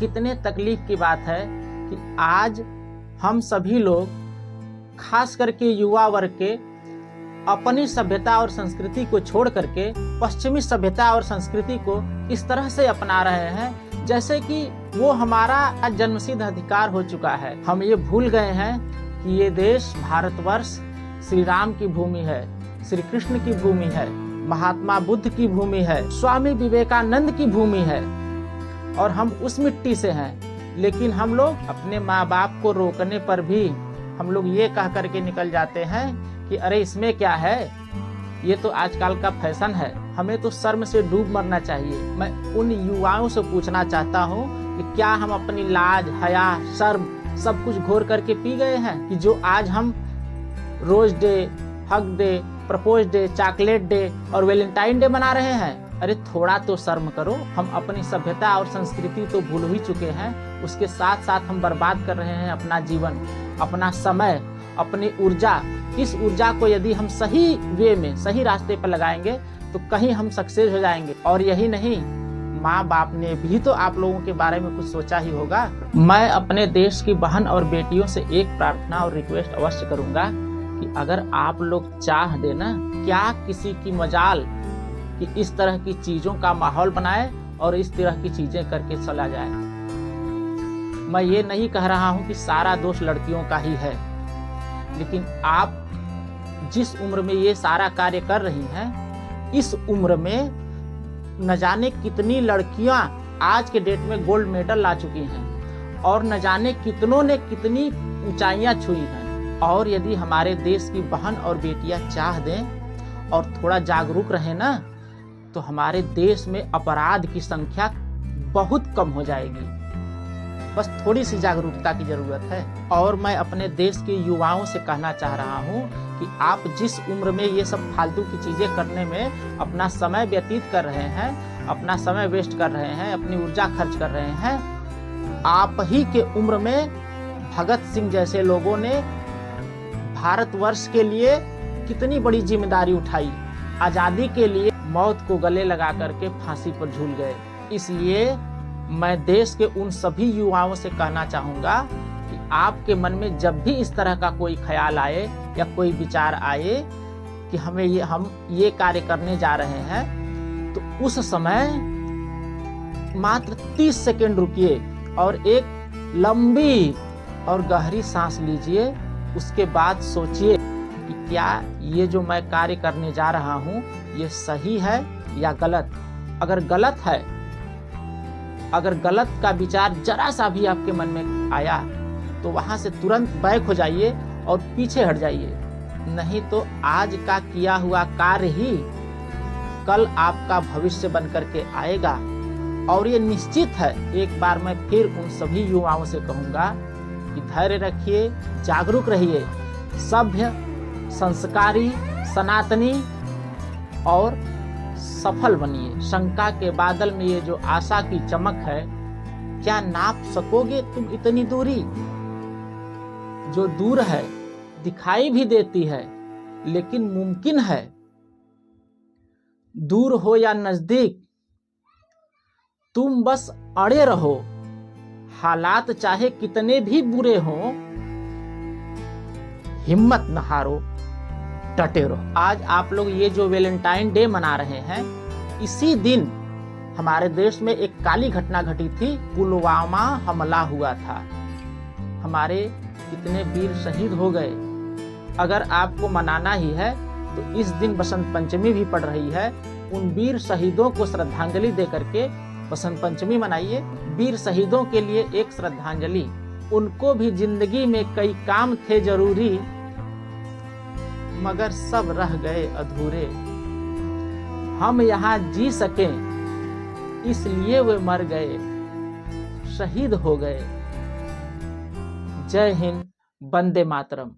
कितने तकलीफ की बात है कि आज हम सभी लोग, खास करके युवा वर्ग के, अपनी सभ्यता और संस्कृति को छोड़ करके पश्चिमी सभ्यता और संस्कृति को इस तरह से अपना रहे हैं जैसे कि वो हमारा जन्मसिद्ध अधिकार हो चुका है। हम ये भूल गए हैं कि ये देश भारतवर्ष श्री राम की भूमि है, श्री कृष्ण की भूमि है, महात्मा बुद्ध की भूमि है, स्वामी विवेकानंद की भूमि है और हम उस मिट्टी से हैं। लेकिन हम लोग अपने माँ बाप को रोकने पर भी हम लोग ये कह करके निकल जाते हैं कि अरे इसमें क्या है, ये तो आजकल का फैशन है। हमें तो शर्म से डूब मरना चाहिए। मैं उन युवाओं से पूछना चाहता हूँ कि क्या हम अपनी लाज, हया, शर्म सब कुछ घोर करके पी गए हैं कि जो आज हम rose day, hug day, propose day, chocolate day और वैलेंटाइन डे मना रहे हैं। अरे थोड़ा तो शर्म करो। हम अपनी सभ्यता और संस्कृति तो भूल ही चुके हैं, उसके साथ साथ हम बर्बाद कर रहे हैं अपना जीवन, अपना समय, अपनी ऊर्जा। इस ऊर्जा को यदि हम सही वे में, सही रास्ते पर लगाएंगे तो कहीं हम सक्सेस हो जाएंगे। और यही नहीं, माँ बाप ने भी तो आप लोगों के बारे में कुछ सोचा ही होगा। मैं अपने देश की बहन और बेटियों से एक प्रार्थना और रिक्वेस्ट अवश्य करूंगा कि अगर आप लोग चाह देना, क्या किसी की मजाल कि इस तरह की चीजों का माहौल बनाए और इस तरह की चीजें करके चला जाए। मैं ये नहीं कह रहा हूं कि सारा दोष लड़कियों का ही है, लेकिन आप जिस उम्र में ये सारा कार्य कर रही हैं, इस उम्र में न जाने कितनी लड़कियां आज के डेट में गोल्ड मेडल ला चुकी हैं और न जाने कितनों ने कितनी ऊंचाइयां छुई हैं। और यदि हमारे देश की बहन और बेटियां चाह दें और थोड़ा जागरूक रहें ना, तो हमारे देश में अपराध की संख्या बहुत कम हो जाएगी। बस थोड़ी सी जागरूकता की जरूरत है। और मैं अपने देश के युवाओं से कहना चाह रहा हूँ कि आप जिस उम्र में ये सब फालतू की चीजें करने में अपना समय व्यतीत कर रहे हैं, अपना समय वेस्ट कर रहे हैं, अपनी ऊर्जा खर्च कर रहे हैं, आप ही के उम्र में भगत सिंह जैसे लोगों ने भारतवर्ष के लिए कितनी बड़ी जिम्मेदारी उठाई, आजादी के लिए मौत को गले लगा करके फांसी पर झूल गए। इसलिए मैं देश के उन सभी युवाओं से कहना चाहूंगा कि आपके मन में जब भी इस तरह का कोई ख्याल आए या कोई विचार आए कि हम ये कार्य करने जा रहे हैं, तो उस समय मात्र 30 सेकंड रुकिए और एक लंबी और गहरी सांस लीजिए। उसके बाद सोचिए कि क्या ये जो मैं कार्य करने जा रहा हूँ ये सही है या गलत। अगर गलत है, अगर गलत का विचार जरा सा भी आपके मन में आया तो वहां से तुरंत बैक हो जाइए और पीछे हट जाइए। नहीं तो आज का किया हुआ कार्य ही कल आपका भविष्य बन करके आएगा। और ये निश्चित है, एक बार मैं फिर उन सभी युवाओं से कहूंगा कि धैर्य रखिए, जागरूक रहिए, सभ्य, संस्कारी, सनातनी और सफल बनिए। शंका के बादल में ये जो आशा की चमक है, क्या नाप सकोगे तुम इतनी दूरी? जो दूर है, दिखाई भी देती है, लेकिन मुमकिन है। दूर हो या नजदीक, तुम बस अड़े रहो। हालात चाहे कितने भी बुरे हों, हिम्मत न हारो, डटे रहो। आज आप लोग ये जो वैलेंटाइन डे मना रहे हैं, इसी दिन हमारे देश में एक काली घटना घटी थी, पुलवामा हमला हुआ था। हमारे कितने वीर शहीद हो गए। अगर आपको मनाना ही है तो इस दिन बसंत पंचमी भी पड़ रही है। उन वीर शहीदों को श्रद्धांजलि दे करके बसंत पंचमी मनाइए। वीर शहीदों के लिए एक श्रद्धांजलि। उनको भी जिंदगी में कई काम थे जरूरी, मगर सब रह गए अधूरे। हम यहाँ जी सकें इसलिए वे मर गए, शहीद हो गए। जय हिंद, वंदे मातरम।